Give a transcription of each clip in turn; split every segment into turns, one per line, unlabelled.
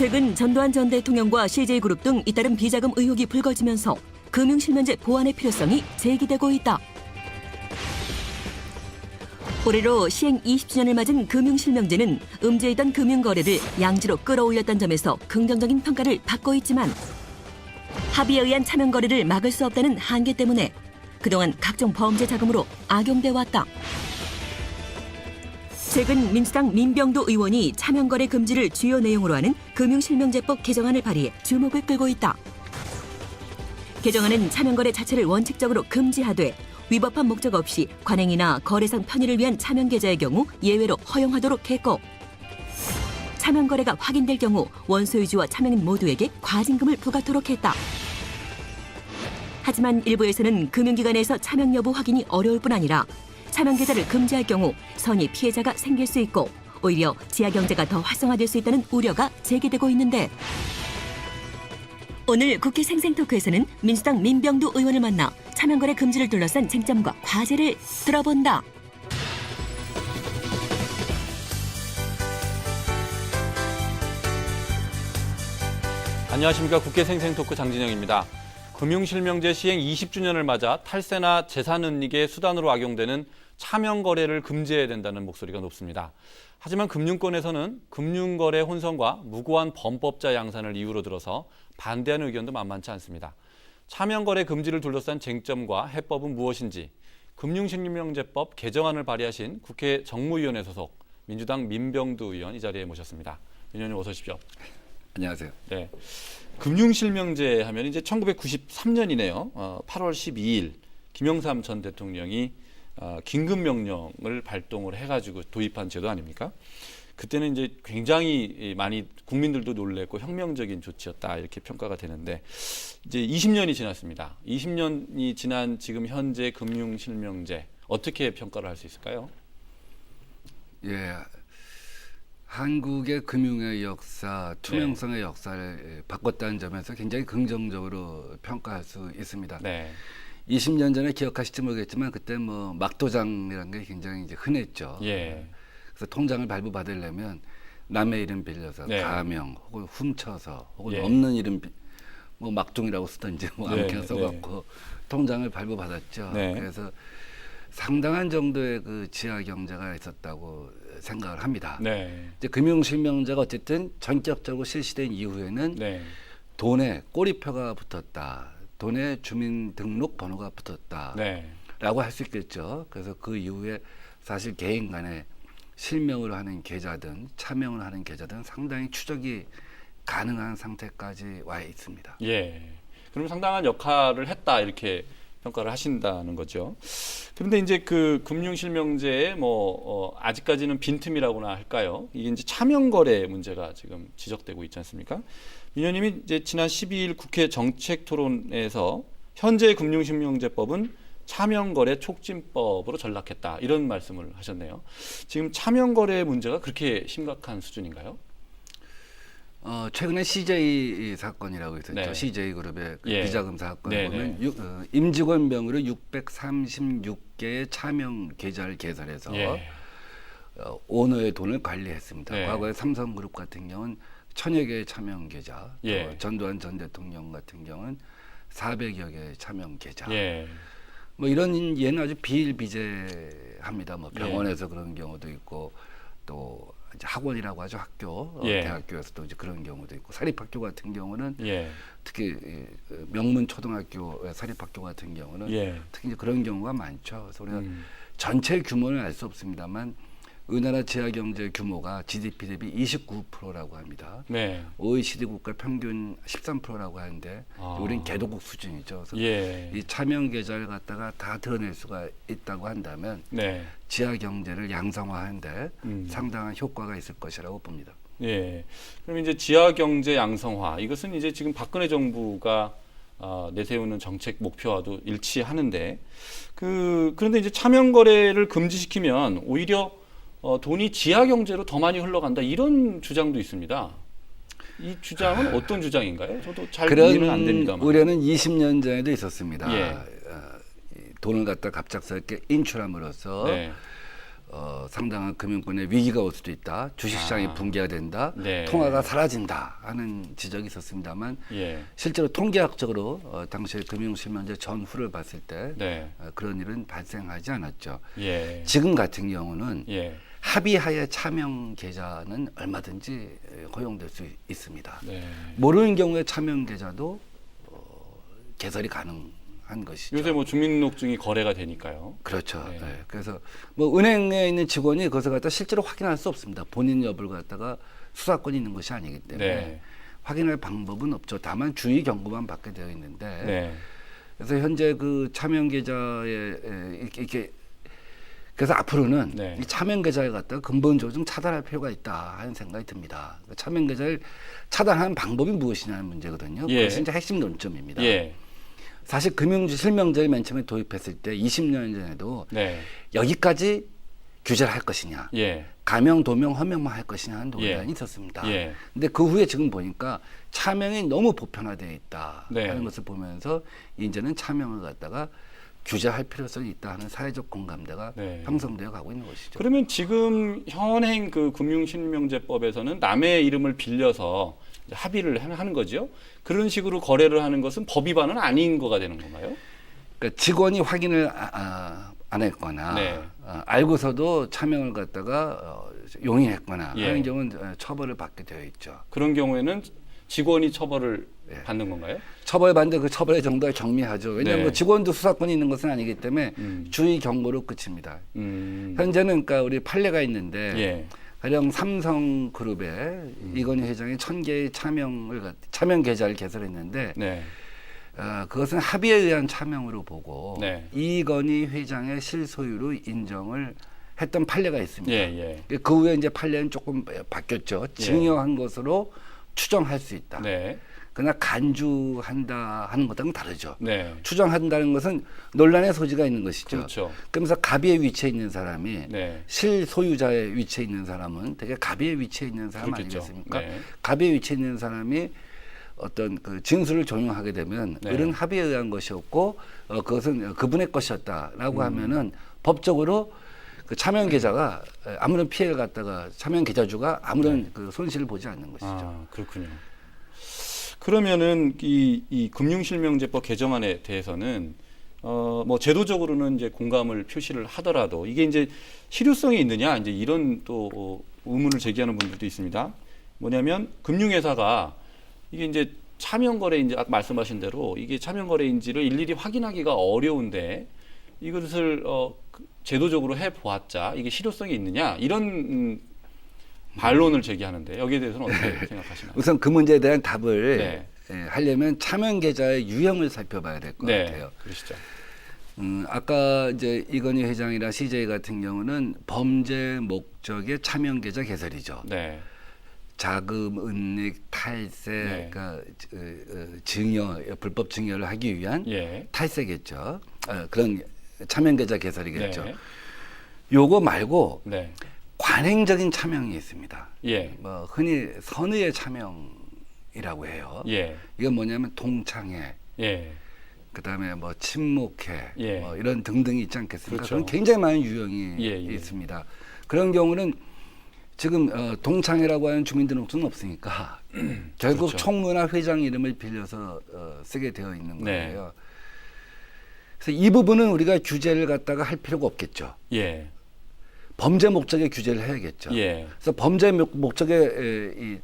최근 전두환 전 대통령과 CJ그룹 등 잇따른 비자금 의혹이 불거지면서 금융실명제 보완의 필요성이 제기되고 있다. 올해로 시행 20주년을 맞은 금융실명제는 음지했던 금융거래를 양지로 끌어올렸던 점에서 긍정적인 평가를 받고 있지만 합의에 의한 차명거래를 막을 수 없다는 한계 때문에 그동안 각종 범죄 자금으로 악용돼 왔다. 최근 민주당 민병두 의원이 차명거래 금지를 주요 내용으로 하는 금융실명제법 개정안을 발의해 주목을 끌고 있다. 개정안은 차명거래 자체를 원칙적으로 금지하되 위법한 목적 없이 관행이나 거래상 편의를 위한 차명계좌의 경우 예외로 허용하도록 했고, 차명거래가 확인될 경우 원소유주와 차명인 모두에게 과징금을 부과토록 했다. 하지만 일부에서는 금융기관에서 차명 여부 확인이 어려울 뿐 아니라 차명계좌를 금지할 경우 선의 피해자가 생길 수 있고 오히려 지하경제가 더 활성화될 수 있다는 우려가 제기되고 있는데, 오늘 국회 생생토크에서는 민주당 민병두 의원을 만나 차명거래 금지를 둘러싼 쟁점과 과제를 들어본다.
안녕하십니까. 국회 생생토크 장진영입니다. 금융실명제 시행 20주년을 맞아 탈세나 재산은닉의 수단으로 악용되는 차명거래를 금지해야 된다는 목소리가 높습니다. 하지만 금융권에서는 금융거래 혼선과 무고한 범법자 양산을 이유로 들어서 반대하는 의견도 만만치 않습니다. 차명거래 금지를 둘러싼 쟁점과 해법은 무엇인지 금융실명제법 개정안을 발의하신 국회 정무위원회 소속 민주당 민병두 의원 이 자리에 모셨습니다. 의원님 어서 오십시오.
안녕하세요.
네, 금융실명제 하면 이제 1993년이네요. 8월 12일 김영삼 전 대통령이 긴급명령을 발동을 해가지고 도입한 제도 아닙니까? 그때는 이제 굉장히 많이 국민들도 놀랬고 혁명적인 조치였다 이렇게 평가가 되는데 이제 20년이 지났습니다. 20년이 지난 지금 현재 금융실명제 어떻게 평가를 할 수 있을까요?
예, 한국의 금융의 역사, 투명성의 역사를 바꿨다는 점에서 굉장히 긍정적으로 평가할 수 있습니다.
네.
20년 전에 기억하실지 모르겠지만 그때 뭐 막도장이라는 게 굉장히 이제 흔했죠.
예.
그래서 통장을 발부받으려면 남의 이름 빌려서
네.
가명 혹은 훔쳐서 혹은
예.
없는 이름 뭐 막둥이라고 쓰든지 뭐
네,
아무렇게나 써갖고 통장을 발부받았죠.
네.
그래서 상당한 정도의 그 지하 경제가 있었다고 생각을 합니다.
네.
이제 금융실명제가 어쨌든 전격적으로 실시된 이후에는
네.
돈에 꼬리표가 붙었다, 돈에 주민등록번호가 붙었다라고
네.
할 수 있겠죠. 그래서 그 이후에 사실 개인 간에 실명을 하는 계좌든 차명을 하는 계좌든 상당히 추적이 가능한 상태까지 와 있습니다.
예. 그럼 상당한 역할을 했다 이렇게 평가를 하신다는 거죠. 그런데 이제 그 금융실명제에 아직까지는 빈틈이라고나 할까요? 이게 이제 차명거래 문제가 지금 지적되고 있지 않습니까? 위원님이 이제 지난 12일 국회 정책토론에서 현재 금융실명제법은 차명거래 촉진법으로 전락했다 이런 말씀을 하셨네요. 지금 차명거래 문제가 그렇게 심각한 수준인가요?
최근에 CJ 사건이라고 있었죠.
네.
CJ그룹의 그
예.
비자금 사건을
네,
보면 임직원명으로 636개의 차명 계좌를 개설해서
예.
오너의 돈을 관리했습니다.
네.
과거에 삼성그룹 같은 경우는 1000여 개의 차명 계좌,
예.
또 전두환 전 대통령 같은 경우는 400여 개의 차명 계좌.
예.
뭐 이런 예는 아주 비일비재합니다. 뭐 병원에서
예.
그런 경우도 있고 또 이제 학원이라고 하죠. 학교,
예.
대학교에서도 이제 그런 경우도 있고 사립학교 같은 경우는
예.
특히 명문 초등학교, 사립학교 같은 경우는
예.
특히 이제 그런 경우가 많죠. 그래서 우리가 전체 규모는 알 수 없습니다만 우리나라 지하경제 규모가 GDP 대비 29%라고 합니다.
네.
OECD 국가 평균 13%라고 하는데 우리는 개도국 수준이죠. 그래서
예.
이 차명 계좌를 갖다가 다 드러낼 수가 있다고 한다면
네.
지하 경제를 양성화하는데 상당한 효과가 있을 것이라고 봅니다.
예. 그럼 이제 지하 경제 양성화 이것은 이제 지금 박근혜 정부가 내세우는 정책 목표와도 일치하는데 그런데 이제 차명 거래를 금지시키면 오히려 돈이 지하 경제로 더 많이 흘러간다 이런 주장도 있습니다. 이 주장은 어떤 주장인가요? 저도 잘 이해는 안 됩니다만.
그런 우려는 20년 전에도 있었습니다.
예.
돈을 갖다 갑작스럽게 인출함으로써
네.
상당한 금융권의 위기가 올 수도 있다. 주식시장이 붕괴가 된다.
네.
통화가 사라진다 하는 지적이 있었습니다만
예.
실제로 통계학적으로 당시에 금융실명제 전후를 봤을 때
네.
그런 일은 발생하지 않았죠.
예.
지금 같은 경우는
예.
합의하에 차명 계좌는 얼마든지 허용될 수 있습니다.
네.
모르는 경우에 차명 계좌도 개설이 가능한 것이죠.
요새 뭐 주민등록증이 거래가 되니까요.
그렇죠.
네.
네. 그래서 뭐 은행에 있는 직원이 그것을 갖다 실제로 확인할 수 없습니다. 본인 여부를 갖다가 수사권이 있는 것이 아니기 때문에
네.
확인할 방법은 없죠. 다만 주의 경고만 받게 되어 있는데
네.
그래서 현재 그 차명 계좌에 이렇게 그래서 앞으로는
네.
이 차명 계좌를 갖다가 근본적으로 좀 차단할 필요가 있다 하는 생각이 듭니다. 그 차명 계좌를 차단하는 방법이 무엇이냐는 문제거든요.
예.
그것이 이제 핵심 논점입니다.
예.
사실 금융실명제를 맨 처음에 도입했을 때 20년 전에도
네.
여기까지 규제를 할 것이냐,
예.
가명, 도명, 허명만 할 것이냐 하는 논란이
예.
있었습니다.
예.
근데 그 후에 지금 보니까 차명이 너무 보편화되어 있다
네.
하는 것을 보면서 이제는 차명을 갖다가 규제할 필요성이 있다 하는 사회적 공감대가
네.
형성되어 가고 있는 것이죠.
그러면 지금 현행 그 금융실명제법에서는 남의 이름을 빌려서 이제 합의를 하는 거죠. 그런 식으로 거래를 하는 것은 법 위반은 아닌 거가 되는 건가요?
그러니까 직원이 확인을 안 했거나
네.
알고서도 차명을 갖다가 용인했거나
예.
하는 경우는 처벌을 받게 되어 있죠.
그런 경우에는 직원이 처벌을
네.
받는 건가요?
처벌받는데 그 처벌의 정도가 경미하죠. 왜냐하면
네.
직원도 수사권이 있는 것은 아니기 때문에 주의 경고로 끝입니다. 현재는 그러니까 우리 판례가 있는데
예.
가령 삼성그룹의 이건희 회장이 1000개의 차명 계좌를 개설했는데
네.
그것은 합의에 의한 차명으로 보고
네.
이건희 회장의 실소유로 인정을 했던 판례가 있습니다.
예, 예.
그 후에 이제 판례는 조금 바뀌었죠. 증여한 것으로 추정할 수 있다.
네.
그러나 간주한다 하는 것과는 다르죠.
네.
추정한다는 것은 논란의 소지가 있는 것이죠.
그렇죠.
그러면서 갑의의 위치에 있는 사람이
네.
실소유자의 위치에 있는 사람은 되게 갑의의 위치에 있는 사람
그렇겠죠.
아니겠습니까?
네.
갑의의 위치에 있는 사람이 어떤 그 진술을 종용하게 되면
네.
을은 합의에 의한 것이었고 그것은 그분의 것이었다라고 하면은 법적으로 그 차명 계좌가 아무런 피해를 갖다가 차명 계좌주가 아무런 그 손실을 보지 않는 것이죠.
아, 그렇군요. 그러면은 이 금융실명제법 개정안에 대해서는 뭐 제도적으로는 이제 공감을 표시를 하더라도 이게 이제 실효성이 있느냐 이제 이런 또 의문을 제기하는 분들도 있습니다. 뭐냐면 금융회사가 이게 이제 차명거래 이제 아까 말씀하신 대로 이게 차명거래인지를 일일이 확인하기가 어려운데 이것을 제도적으로 해 보았자 이게 실효성이 있느냐 이런 반론을 제기하는데 여기에 대해서는 어떻게 생각하시나요?
우선 그 문제에 대한 답을
네.
하려면 차명 계좌의 유형을 살펴봐야 될 것
네,
같아요.
그러시죠.
아까 이제 이건희 회장이나 CJ 같은 경우는 범죄 목적의 차명 계좌 개설이죠.
네.
자금, 은닉, 탈세,
네.
그러니까 증여, 불법 증여를 하기 위한
예.
탈세겠죠. 그런 차명 계좌 개설이겠죠.
네.
요거 말고
네.
관행적인 차명이 있습니다.
예.
뭐 흔히 선의의 차명이라고 해요.
예.
이건 뭐냐면 동창회,
예.
그다음에 뭐 친목회,
예.
뭐 이런 등등이 있지 않겠습니까?
그렇죠.
그런 굉장히 많은 유형이
예, 예.
있습니다. 그런 경우는 지금 동창회라고 하는 주민등록증은 없으니까 결국
그렇죠.
총무나 회장 이름을 빌려서 쓰게 되어 있는
네.
거예요. 그래서 이 부분은 우리가 규제를 갖다가 할 필요가 없겠죠.
예.
범죄 목적의 규제를 해야겠죠.
예.
그래서 범죄 목적의 이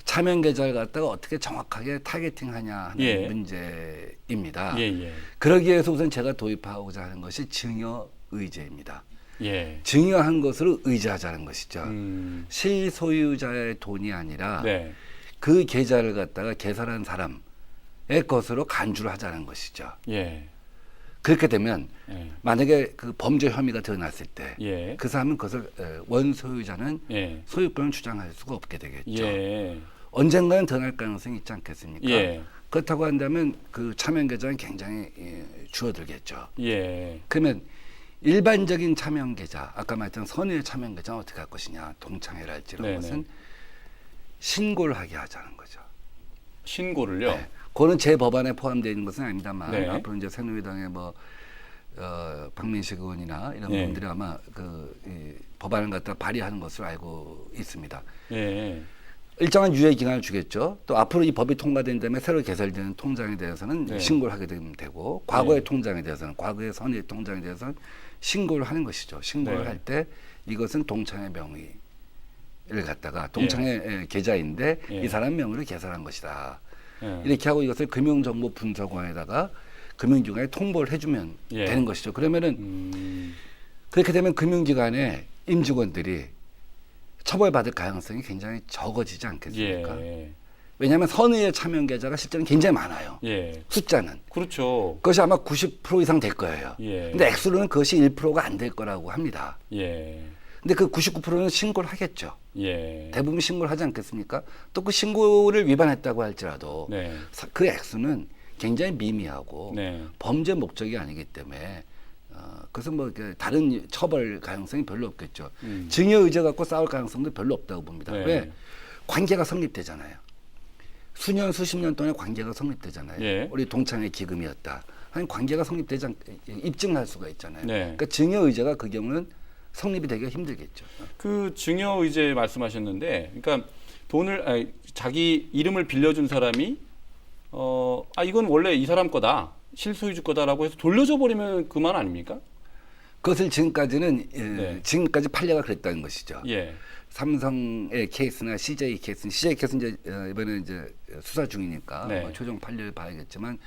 차명 계좌를 갖다가 어떻게 정확하게 타겟팅하냐 하는
예.
문제입니다.
예. 예.
그러기 위해서 우선 제가 도입하고자 하는 것이 증여 의제입니다.
예.
증여한 것으로 의지하자는 것이죠.
음.
실소유자의 돈이 아니라
네.
그 계좌를 갖다가 개설한 사람의 것으로 간주를 하자는 것이죠.
예.
그렇게 되면
예.
만약에 그 범죄 혐의가 드러났을 때 그
예.
사람은 그것을 원소유자는
예.
소유권을 주장할 수가 없게 되겠죠.
예.
언젠가는 드러날 가능성이 있지 않겠습니까?
예.
그렇다고 한다면 그 차명 계좌는 굉장히 줄어들겠죠.
예.
그러면 일반적인 차명 계좌, 아까 말했던 선의의 차명 계좌는 어떻게 할 것이냐, 동창회랄지 이런
네네.
것은 신고를 하게 하자는 거죠.
신고를요.
네. 그거는 제 법안에 포함되어 있는 것은 아닙니다만
네.
앞으로 이제 새누리당의 뭐 박민식 의원이나 이런
예.
분들이 아마 이 법안을 갖다 발의하는 것으로 알고 있습니다.
예.
일정한 유예 기간을 주겠죠. 또 앞으로 이 법이 통과된 다음에 새로 개설되는 통장에 대해서는
네.
신고를 하게 되면 되고 과거의
네.
통장에 대해서는 과거의 선의 통장에 대해서는 신고를 하는 것이죠. 신고를
네.
할 때 이것은 동창의 명의를 갖다가 동창의 계좌인데
예.
이 사람 명의로 개설한 것이다.
예.
이렇게 하고 이것을 금융정보분석원에다가 금융기관에 통보를 해주면
예.
되는 것이죠. 그러면은 그렇게 되면 금융기관의 임직원들이 처벌받을 가능성이 굉장히 적어지지 않겠습니까?
예.
왜냐하면 선의의 참여 계좌가 실제는 굉장히 많아요.
예.
숫자는.
그렇죠.
그것이 아마 90% 이상 될 거예요.
예.
근데 액수로는 그것이 1%가 안 될 거라고 합니다.
예.
근데 그 99%는 신고를 하겠죠.
예.
대부분 신고를 하지 않겠습니까? 또 그 신고를 위반했다고 할지라도
네.
그 액수는 굉장히 미미하고
네.
범죄 목적이 아니기 때문에 그래서 뭐 이렇게 다른 처벌 가능성이 별로 없겠죠. 증여 의제 갖고 싸울 가능성도 별로 없다고 봅니다.
네.
왜? 관계가 성립되잖아요. 수년 수십 년 동안의 관계가 성립되잖아요.
예.
우리 동창의 기금이었다. 아니 관계가 성립되지 입증할 수가 있잖아요.
네.
그러니까 증여 의제가 그 경우는 성립이 되기가 힘들겠죠.
그 증여 의제 말씀하셨는데, 그러니까 자기 이름을 빌려준 사람이 이건 원래 이 사람 거다, 실소유주 거다라고 해서 돌려줘 버리면 그만 아닙니까?
그것을 지금까지는
네.
지금까지 판례가 그랬다는 것이죠.
예.
삼성의 케이스나 CJ 케이스는 이제 이번에 이제 수사 중이니까
네.
최종 판례를 봐야겠지만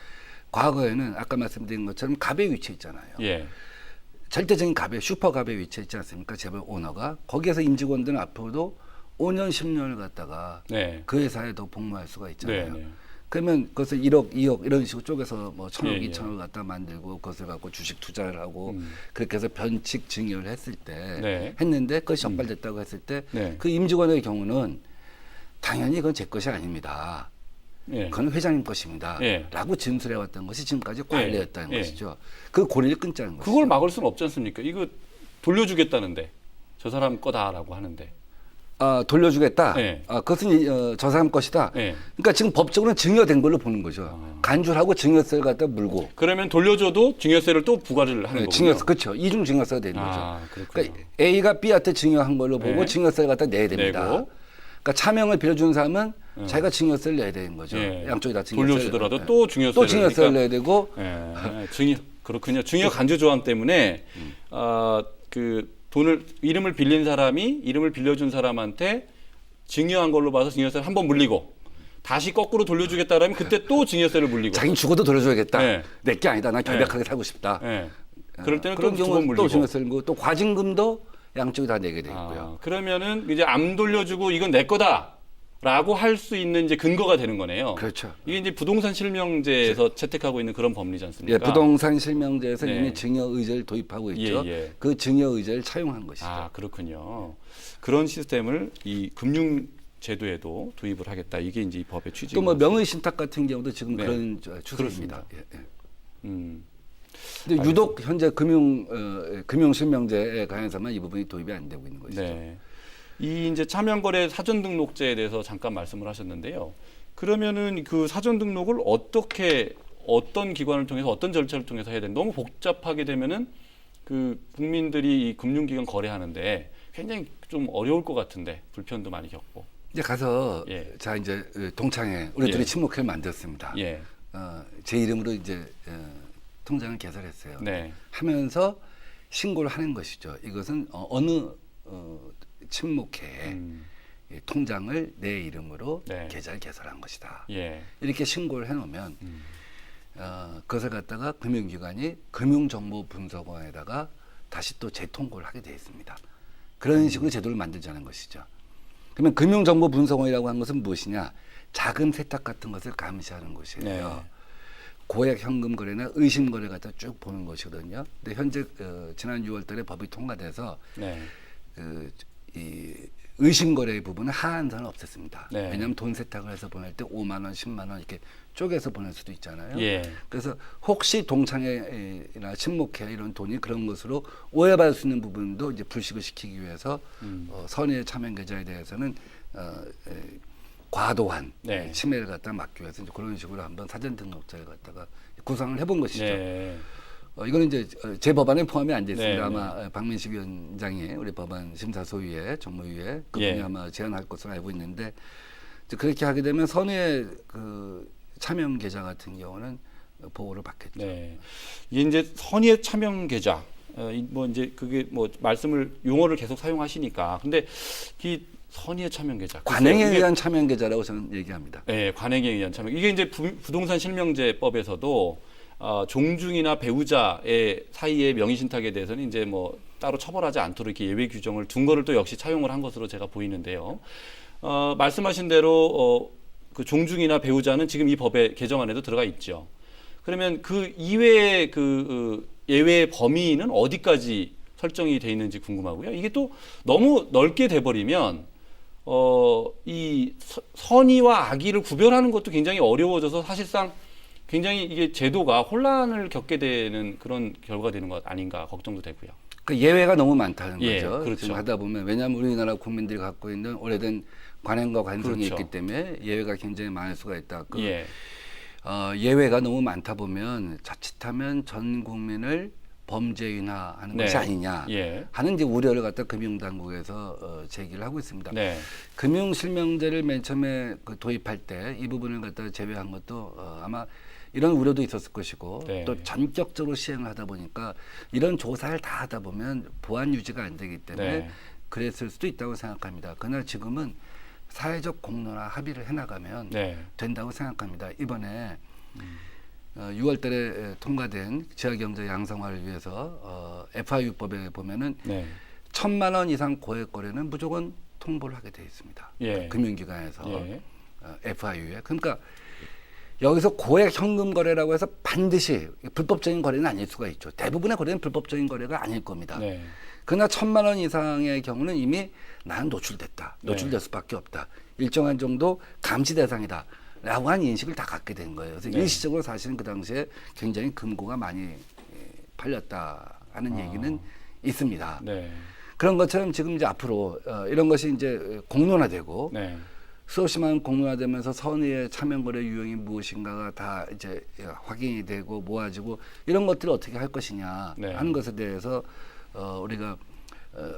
과거에는 아까 말씀드린 것처럼 갑의 위치에 있잖아요.
예.
절대적인 갑의 슈퍼 갑의 위치에 있지 않습니까? 재벌 오너가 거기에서 임직원들은 앞으로도 5년 10년을 갖다가
네.
그 회사에 더 복무할 수가 있잖아요.
네. 네.
그러면 그것을 1억, 2억 이런 식으로 쪼개서 뭐 1,000억,
예,
2,000억 갖다 만들고 그것을 갖고 주식 투자를 하고 그렇게 해서 변칙 증여를 했을 때
네.
했는데 그것이 적발됐다고 했을 때
네.
그 임직원의 경우는 당연히 그건 제 것이 아닙니다.
예.
그건 회장님 것입니다.
예.
라고 진술해왔던 것이 지금까지 관례였다는
예.
것이죠. 그 고리를 끊자는 것이죠.
그걸 막을 수는 없지 않습니까? 이거 돌려주겠다는데 저 사람 거다라고 하는데.
돌려주겠다.
예.
그것은 저 사람 것이다.
예.
그러니까 지금 법적으로는 증여된 걸로 보는 거죠. 간주하고 증여세를 갖다 물고.
그러면 돌려줘도 증여세를 또 부과를 하는 거군요.
증여세, 그렇죠. 이중 증여세가 되는 거죠.
그렇군요.
그러니까 A가 B한테 증여한 걸로 보고
네.
증여세를 갖다 내야 됩니다.
내고.
그러니까 차명을 빌려준 사람은 자기가 증여세를 내야 되는 거죠.
예.
양쪽이 다 증여세를.
돌려주더라도
예.
또 증여세를.
또 증여세를
그러니까
내야 되고.
그렇군요. 증여 간주 조항 때문에 그 이름을 빌린 사람이 이름을 빌려준 사람한테 증여한 걸로 봐서 증여세를 한번 물리고 다시 거꾸로 돌려주겠다라면 그때 또 증여세를 물리고.
자기는 죽어도 돌려줘야겠다.
네.
내 게 아니다. 나 결백하게 살고 싶다.
예. 그럴 때는
그런
또 두 번
경우는
물리고.
또 증여세를 물고 또 과징금도 양쪽이 다 내게 돼 있고요.
그러면은 이제 안 돌려주고 이건 내 거다라고 할 수 있는 이제 근거가 되는 거네요.
그렇죠.
이게 이제 부동산 실명제에서 채택하고 있는 그런 법리지 않습니까?
예, 부동산 실명제에서
네.
이미 증여 의제를 도입하고 있죠.
예.
그 증여 의제를 차용한 것이죠.
그렇군요. 그런 시스템을 이 금융 제도에도 도입을 하겠다. 이게 이제 이 법의 취지인
또 뭐
거죠.
명의 신탁 같은 경우도 지금
네.
그런 추세입니다. 예, 예.
음.
근데 유독 현재 금융 실명제에 관해서만 이 부분이 도입이 안 되고 있는 것이죠.
네. 이 이제 차명거래 사전 등록제에 대해서 잠깐 말씀을 하셨는데요. 그러면은 그 사전 등록을 어떤 기관을 통해서 어떤 절차를 통해서 해야 되는? 너무 복잡하게 되면은 그 국민들이 이 금융기관 거래하는데 굉장히 좀 어려울 것 같은데 불편도 많이 겪고.
이제 가서
예.
자 이제 동창회 우리들이
예.
친목회를 만들었습니다.
예.
제 이름으로 이제 통장을 개설했어요.
네.
하면서 신고를 하는 것이죠. 이것은 어느 친목회에 이 통장을 내 이름으로
네.
계좌를 개설한 것이다.
예.
이렇게 신고를 해놓으면 그것을 갖다가 금융기관이 금융정보분석원에다가 다시 또 재통고를 하게 되어 있습니다. 그런 식으로 제도를 만들자는 것이죠. 그러면 금융정보분석원이라고 하는 것은 무엇이냐? 자금 세탁 같은 것을 감시하는 곳이에요.
네.
고액 현금 거래나 의심 거래 갖다 쭉 보는 것이거든요. 근데 현재 지난 6월달에 법이 통과돼서
네.
이 의심 거래 부분은 하한선을 없앴습니다.
네.
왜냐하면 돈 세탁을 해서 보낼 때 5만 원, 10만 원 이렇게 쪼개서 보낼 수도 있잖아요.
예.
그래서 혹시 동창회나 친목회 이런 돈이 그런 것으로 오해받을 수 있는 부분도 이제 불식을 시키기 위해서 선의의 차명 계좌에 대해서는 과도한
네.
침해를 갖다 막기 위해서 이제 그런 식으로 한번 사전 등록자를 갖다가 구상을 해본 것이죠.
네.
이거는 이제 제 법안에 포함이 안 됐습니다.
네,
아마 박민식 위원장이 우리 법안 심사소위에 정무위에 그분이
예.
아마 제안할 것으로 알고 있는데 이제 그렇게 하게 되면 선의의 그 차명 계좌 같은 경우는 보호를 받겠죠.
네. 이게 이제 선의의 차명 계좌. 뭐 이제 그게 뭐 말씀을 용어를 계속 사용하시니까. 근데 이 선의의 차명 계좌.
관행에
글쎄요, 이게
의한 차명 계좌라고 저는 얘기합니다.
네, 관행에 의한 차명. 이게 이제 부동산 실명제법에서도 종중이나 배우자의 사이의 명의 신탁에 대해서는 이제 뭐 따로 처벌하지 않도록 이렇게 예외 규정을 둔 거를 또 역시 차용을 한 것으로 제가 보이는데요. 말씀하신 대로 그 종중이나 배우자는 지금 이 법의 개정안에도 들어가 있죠. 그러면 그 이외의 그 예외 범위는 어디까지 설정이 돼 있는지 궁금하고요. 이게 또 너무 넓게 돼버리면 이 선의와 악의를 구별하는 것도 굉장히 어려워져서 사실상 굉장히 이게 제도가 혼란을 겪게 되는 그런 결과가 되는 것 아닌가 걱정도 되고요.
그 예외가 너무 많다는
예,
거죠.
그렇죠.
지금 하다 보면 왜냐하면 우리나라 국민들이 갖고 있는 오래된 관행과 관성이
그렇죠.
있기 때문에 예외가 굉장히 많을 수가 있다.
예.
예외가 너무 많다 보면 자칫하면 전 국민을 범죄인화하는
네.
것이 아니냐
예.
하는 이제 우려를 갖다 금융당국에서 제기를 하고 있습니다.
네.
금융실명제를 맨 처음에 그 도입할 때 이 부분을 갖다 제외한 것도 아마 이런 우려도 있었을 것이고
네.
또 전격적으로 시행을 하다 보니까 이런 조사를 다 하다 보면 보안 유지가 안 되기 때문에
네.
그랬을 수도 있다고 생각합니다. 그러나 지금은 사회적 공론화 합의를 해나가면
네.
된다고 생각합니다. 이번에 6월 달에 통과된 지하경제 양성화를 위해서 FIU법에 보면은
네.
1,000만 원 이상 고액 거래는 무조건 통보를 하게 되어 있습니다.
예.
금융기관에서
예.
FIU에. 그러니까 여기서 고액 현금 거래라고 해서 반드시 불법적인 거래는 아닐 수가 있죠. 대부분의 거래는 불법적인 거래가 아닐 겁니다.
네.
그러나 1,000만 원 이상의 경우는 이미 나는 노출됐다. 노출될 수밖에 없다. 일정한 정도 감시 대상이다. 라고 한 인식을 다 갖게 된 거예요. 그래서
네.
일시적으로 사실은 그 당시에 굉장히 금고가 많이 팔렸다 하는 얘기는 있습니다.
네.
그런 것처럼 지금 이제 앞으로 이런 것이 이제 공론화되고
네.
수없이 많은 공론화되면서 선의의 차명거래 유형이 무엇인가가 다 이제 확인이 되고 모아지고 이런 것들을 어떻게 할 것이냐
네.
하는 것에 대해서 우리가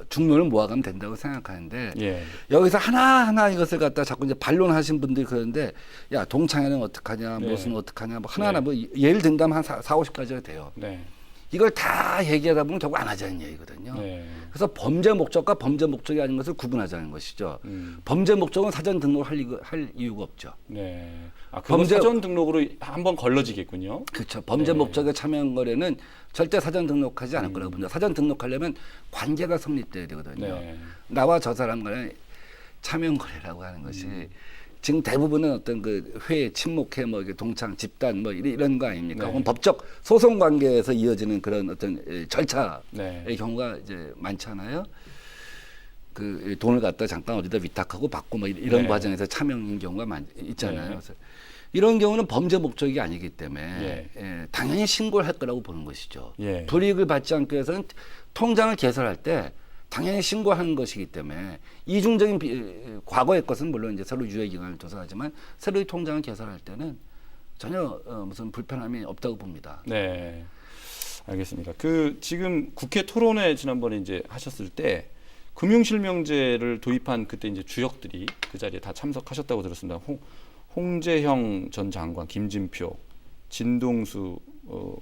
중론을 모아가면 된다고 생각하는데
예.
여기서 하나하나 이것을 갖다 자꾸 이제 반론하신 분들이 그러는데 야 동창회는 어떡하냐
네.
무슨 어떡하냐 뭐 하나하나
네.
뭐 예를 든다면 한 4, 50가지가 돼요.
네.
이걸 다 얘기하다 보면 결국 안 하자는 얘기거든요.
네.
그래서 범죄 목적과 범죄 목적이 아닌 것을 구분하자는 것이죠. 범죄 목적은 사전 등록을 할 이유가 없죠.
네. 아, 그건
범죄-
사전 등록으로 한번 걸러지겠군요.
그렇죠. 범죄
네.
목적의 차명 거래는 절대 사전 등록하지 않을 거라고 봅니다. 사전 등록하려면 관계가 성립돼야 되거든요.
네.
나와 저 사람 간의 차명 거래라고 하는 것이 지금 대부분은 어떤 그 회, 친목회, 뭐 이게 동창, 집단 뭐 이런 거 아닙니까?
네.
혹은 법적 소송 관계에서 이어지는 그런 어떤 절차의
네.
경우가 이제 많잖아요. 그 돈을 갖다 잠깐 어디다 위탁하고 받고 뭐 이런
네.
과정에서 차명인 경우가 있잖아요.
네.
그래서 이런 경우는 범죄 목적이 아니기 때문에
예.
당연히 신고를 할 거라고 보는 것이죠.
예.
불이익을 받지 않기 위해서는 통장을 개설할 때 당연히 신고하는 것이기 때문에 이중적인 과거의 것은 물론 이제 서로 유예 기간을 조사하지만 새로이 통장을 개설할 때는 전혀 무슨 불편함이 없다고 봅니다.
네. 알겠습니다. 그 지금 국회 토론회 지난번에 이제 하셨을 때 금융실명제를 도입한 그때 이제 주역들이 그 자리에 다 참석하셨다고 들었습니다. 홍재형 전 장관, 김진표, 진동수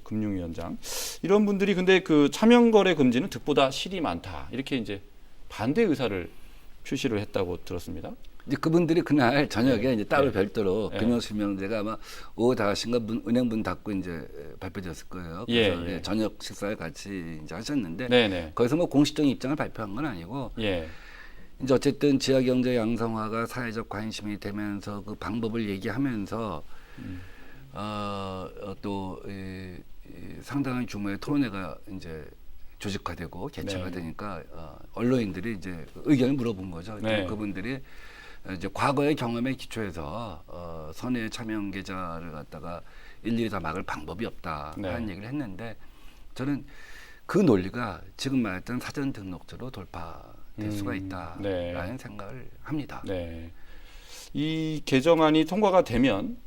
금융위원장 이런 분들이 근데 그 차명거래 금지는 득보다 실이 많다 이렇게 이제 반대 의사를 표시를 했다고 들었습니다.
이제 그분들이 그날 저녁에
네.
이제 따로
네.
별도로
네.
금융실명제가 아마 오후 5시인가 은행 문 닫고 이제 발표됐을 거예요. 그래서
예.
저녁 식사를 같이 이제 하셨는데
네네.
거기서 뭐 공식적인 입장을 발표한 건 아니고
예.
이제 어쨌든 지하경제 양성화가 사회적 관심이 되면서 그 방법을 얘기하면서 또 상당한 규모의 토론회가 이제 조직화되고 개최가
네.
되니까 언론인들이 이제 의견을 물어본 거죠.
네.
그분들이 이제 과거의 경험에 기초해서 선의의 차명 계좌를 갖다가 일일이 다 막을 방법이 없다
네.
하는 얘기를 했는데 저는 그 논리가 지금 말했던 사전 등록제로 돌파될 수가 있다라는
네.
생각을 합니다.
네. 이 개정안이 통과가 되면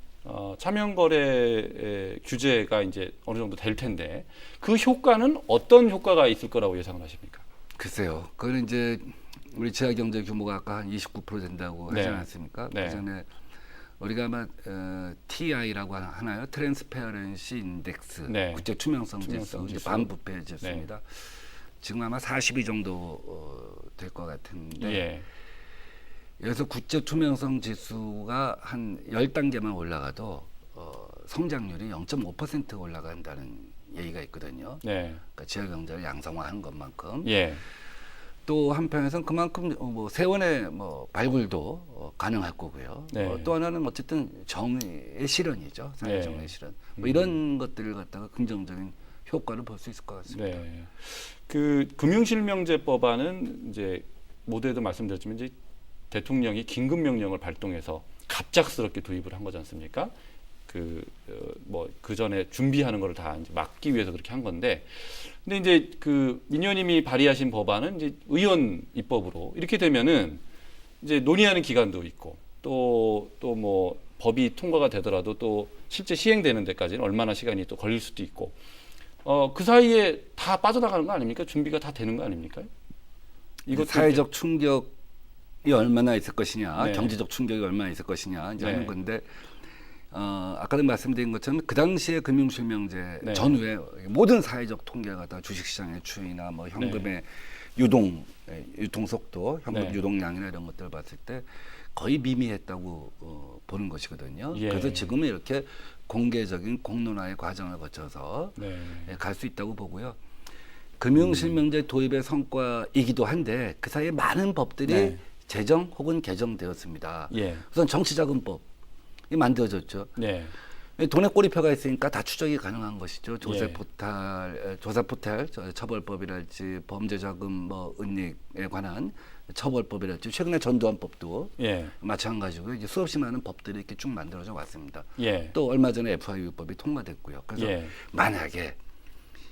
차명 거래 규제가 이제 어느 정도 될 텐데 그 효과는 어떤 효과가 있을 거라고 예상을 하십니까?
글쎄요. 그건 이제 우리 지하 경제 규모가 아까 한 29% 된다고
네.
하지 않았습니까?
네.
그전에 우리가 아마 TI라고 하나요? 트랜스페어런시 인덱스,
네.
국제 투명성
투명성
지수,
지수.
반부패지수입니다. 지금 아마 42 정도 될 것 같은데
예.
여기서 국제 투명성 지수가 한 10단계만 올라가도 성장률이 0.5% 올라간다는 얘기가 있거든요.
네.
그러니까 지하 경제를 양성화하는 것만큼.
예.
또 한편에서는 그만큼 뭐 세원의 뭐 발굴도 가능할 거고요.
네.
또 하나는 어쨌든 정의의 실현이죠. 사회
네.
정의의 실현. 뭐 이런 것들을 갖다가 긍정적인 효과를 볼 수 있을 것 같습니다.
네. 그 금융실명제법안은 이제 모두에도 말씀드렸지만 이제 대통령이 긴급명령을 발동해서 갑작스럽게 도입을 한 거지 않습니까? 그 전에 준비하는 거를 다 이제 막기 위해서 그렇게 한 건데, 근데 이제 그 민의원님이 발의하신 법안은 이제 의원 입법으로 이렇게 되면은 이제 논의하는 기간도 있고 또 뭐 법이 통과가 되더라도 또 실제 시행되는 데까지는 얼마나 시간이 또 걸릴 수도 있고, 그 사이에 다 빠져나가는 거 아닙니까? 준비가 다 되는 거 아닙니까? 이것도
사회적 충격이 얼마나 있을 것이냐,
네.
경제적 충격이 얼마나 있을 것이냐 이제
네.
하는 건데. 아까도 말씀드린 것처럼 그 당시에 금융실명제
네.
전후에 모든 사회적 통계가 다 주식시장의 추이나 뭐 현금의 유통 속도, 현금
네.
유동량이나 이런 것들을 봤을 때 거의 미미했다고 보는 것이거든요.
예.
그래서 지금은 이렇게 공개적인 공론화의 과정을 거쳐서
네.
갈 수 있다고 보고요. 금융실명제 도입의 성과이기도 한데 그 사이에 많은 법들이
네.
제정 혹은 개정되었습니다.
예.
우선 정치자금법 이 만들어졌죠.
네.
돈에 꼬리표가 있으니까 다 추적이 가능한 것이죠. 조사
예.
포탈, 처벌법이랄지 범죄자금 뭐 은닉에 관한 처벌법이랄지 최근에 전두환법도
예.
마찬가지고 이제 수없이 많은 법들이 이렇게 쭉 만들어져 왔습니다.
예.
또 얼마 전에 FIU법이 통과됐고요. 그래서
예.
만약에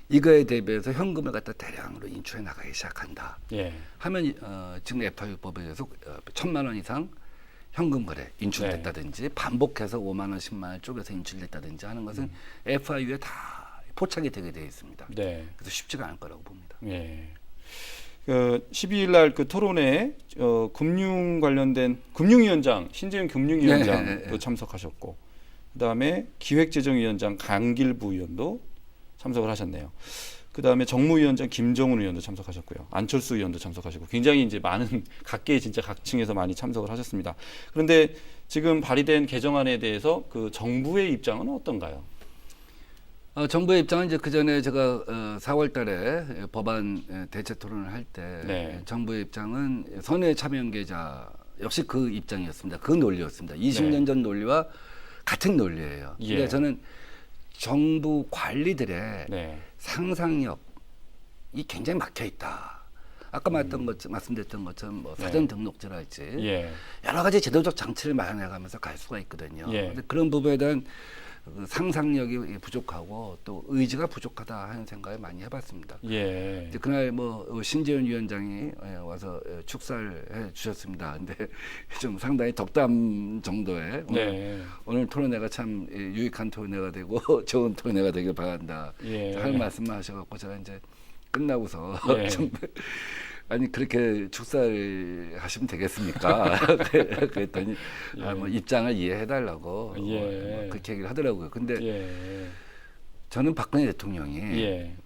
이거에 대비해서 현금을 갖다 대량으로 인출해 나가기 시작한다
예.
하면 지금 FIU법에 대해서 1,000만 원 이상 현금 거래 인출됐다든지 반복해서 5만 원, 10만 원 쪼개서 인출됐다든지 하는 것은 FIU에 다 포착이 되게 되어 있습니다.
네.
그래서 쉽지가 않을 거라고 봅니다.
예. 12일 날 그 토론회 금융 관련된 금융위원장 신재윤 금융위원장도
네.
참석하셨고, 그다음에 기획재정위원장 강길 부의원도 참석을 하셨네요. 그다음에 정무위원장 김정은 의원도 참석하셨고요. 안철수 의원도 참석하시고 굉장히 이제 많은 각계의 진짜 각층에서 많이 참석을 하셨습니다. 그런데 지금 발의된 개정안에 대해서 그 정부의 입장은 어떤가요?
정부의 입장은 이제 그 전에 제가 4월달에 법안 대체 토론을 할 때
네.
정부의 입장은 선의 참여연계자 역시 그 입장이었습니다. 그 논리였습니다. 20년 전 논리와 같은 논리예요.
예.
근데 저는 정부 관리들의
네.
상상력이 굉장히 막혀 있다. 아까 말씀드렸던 것처럼 뭐 사전 등록제랄지
예.
여러 가지 제도적 장치를 마련해가면서 갈 수가 있거든요.
예.
근데 그런 부분에 대한 상상력이 부족하고 또 의지가 부족하다 하는 생각을 많이 해봤습니다.
예.
이제 그날 뭐 신재윤 위원장이 와서 축사를 해주셨습니다. 근데 좀 상당히 덕담 정도의
네.
오늘 토론회가 참 유익한 토론회가 되고 좋은 토론회가 되길 바란다.
예.
할 말씀만 하셔갖고 제가 이제 끝나고서
예.
좀 아니 그렇게 축사를 하시면 되겠습니까? 그랬더니 뭐 입장을 이해해달라고
예.
뭐 그렇게 얘기를 하더라고요. 근데
예.
저는 박근혜 대통령이
예.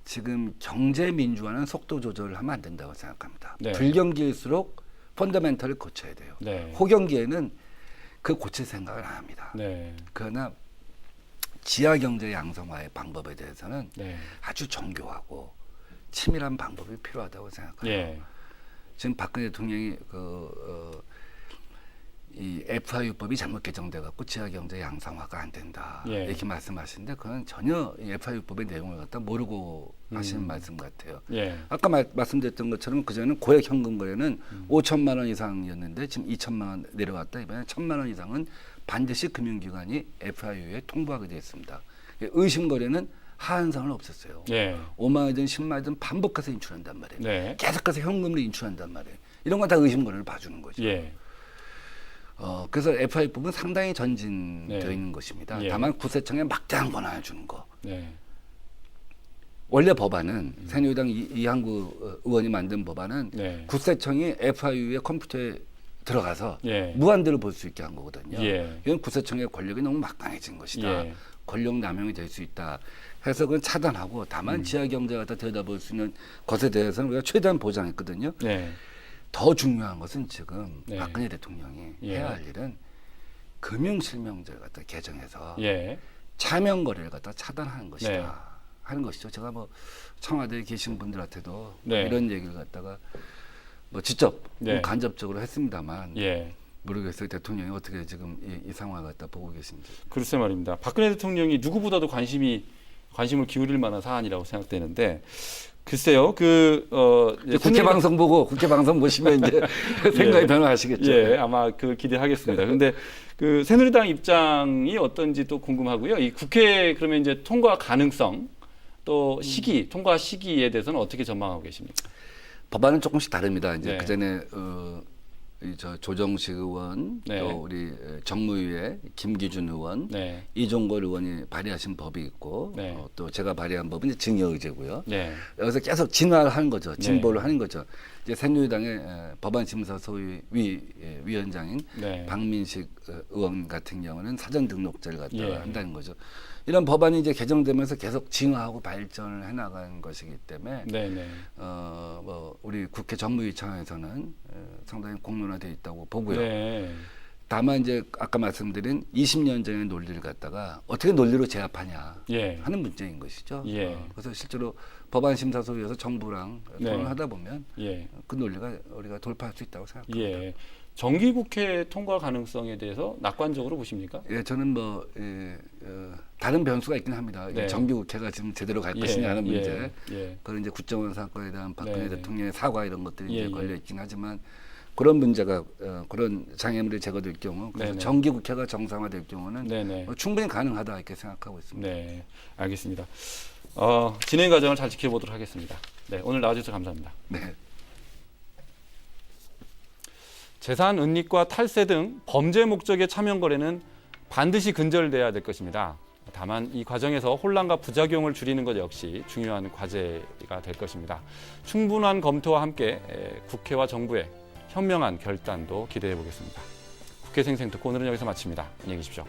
지금 경제 민주화는 속도 조절을 하면 안 된다고 생각합니다.
네.
불경기일수록 펀더멘털을 고쳐야 돼요.
네.
호경기에는 그 고칠 생각을 안 합니다.
네.
그러나 지하 경제 양성화의 방법에 대해서는
네.
아주 정교하고 치밀한 방법이 필요하다고 생각해요.
예.
지금 박근혜 대통령이 이 FIU법이 잘못 개정돼 갖고 지하 경제 양성화가 안 된다
예.
이렇게 말씀하시는데 그건 전혀 이 FIU법의 내용을 갖다 모르고 하시는 말씀 같아요.
예.
아까 말씀드렸던 것처럼 그전에는 고액 현금 거래는 5천만 원 이상이었는데 지금 2천만 원 내려갔다. 이번에 1천만 원 이상은 반드시 금융기관이 FIU에 통보하게 되어 있습니다. 의심 거래는 하한선을 없앴어요.
예.
5만 원이든 10만 원이든 반복해서 인출한단 말이에요.
네.
계속해서 현금을 인출한단 말이에요. 이런 건 다 의심 거래를 봐주는 거죠.
예.
그래서 FI법은 상당히 전진되어
네.
있는 것입니다.
예.
다만 구세청에 막대한 권한을 주는 거.
네.
원래 법안은 새누리당 이한구 의원이 만든 법안은
네.
구세청이 FIU의 컴퓨터에 들어가서
예.
무한대로 볼 수 있게 한 거거든요.
예.
이건 구세청의 권력이 너무 막강해진 것이다.
예.
권력 남용이 될 수 있다. 해서 그건 차단하고 다만 지하 경제가 다 들여다볼 수 있는 것에 대해서는 우리가 최대한 보장했거든요.
네.
더 중요한 것은 지금
네.
박근혜 대통령이
예.
해야 할 일은 금융실명제를 갖다 개정해서
예.
차명 거래를 갖다 차단하는 것이다.
네.
하는 것이죠. 제가 뭐 청와대에 계신 분들한테도
네.
이런 얘기를 갖다가 뭐 직접
네.
뭐 간접적으로 했습니다만
예.
모르겠어요. 대통령이 어떻게 지금 이 상황을 갖다 보고 계신지.
글쎄 말입니다. 박근혜 대통령이 누구보다도 관심을 기울일 만한 사안이라고 생각되는데 글쎄요.
이제 국회 방송 보고 국회 방송 보시면 이제 생각이 변화하시겠죠.
예, 아마 그 기대하겠습니다. 그런데 그 새누리당 입장이 어떤지 또 궁금하고요. 이 국회 그러면 이제 통과 가능성 또 시기, 통과 시기에 대해서는 어떻게 전망하고 계십니까?
법안은 조금씩 다릅니다. 이제
네.
그 전에 저 조정식 의원
네.
또 우리 정무위의 김기준 의원
네.
이종걸 의원이 발의하신 법이 있고
네.
또 제가 발의한 법은 이제 증여의제고요.
네.
여기서 계속 진화를 하는 거죠.
네.
진보를 하는 거죠. 이제 새누리당의 법안심사소위 위원장인
네.
박민식 의원 같은 경우는 사전 등록제를 갖다가
예.
한다는 거죠. 이런 법안이 이제 개정되면서 계속 진화하고 발전을 해나가는 것이기 때문에
네, 네.
뭐 우리 국회 정무위 차원에서는 상당히 공론화되어 있다고 보고요.
네.
다만 이제 아까 말씀드린 20년 전의 논리를 갖다가 어떻게 논리로 제압하냐
예.
하는 문제인 것이죠.
예.
그래서 실제로 법안심사소위에서 정부랑
네.
토론을 하다 보면
예.
그 논리가 우리가 돌파할 수 있다고 생각합니다.
예. 정기국회 통과 가능성에 대해서 낙관적으로 보십니까?
예, 저는 뭐 다른 변수가 있긴 합니다.
네.
정기국회가 지금 제대로 갈
예,
것이냐 하는 문제.
예.
그런 이제 국정원 사건에 대한 박근혜
네.
대통령의 사과 이런 것들이
예,
이제
예.
걸려 있긴 하지만 그런 문제가 그런 장애물이 제거될 경우 그래서
네네.
정기국회가 정상화될 경우는
네네.
충분히 가능하다 이렇게 생각하고 있습니다.
네, 알겠습니다. 진행 과정을 잘 지켜보도록 하겠습니다. 네, 오늘 나와주셔서 감사합니다.
네.
재산 은닉과 탈세 등 범죄 목적의 차명 거래는 반드시 근절돼야 될 것입니다. 다만 이 과정에서 혼란과 부작용을 줄이는 것 역시 중요한 과제가 될 것입니다. 충분한 검토와 함께 국회와 정부의 현명한 결단도 기대해 보겠습니다. 국회 생생특 오늘은 여기서 마칩니다. 안녕히 계십시오.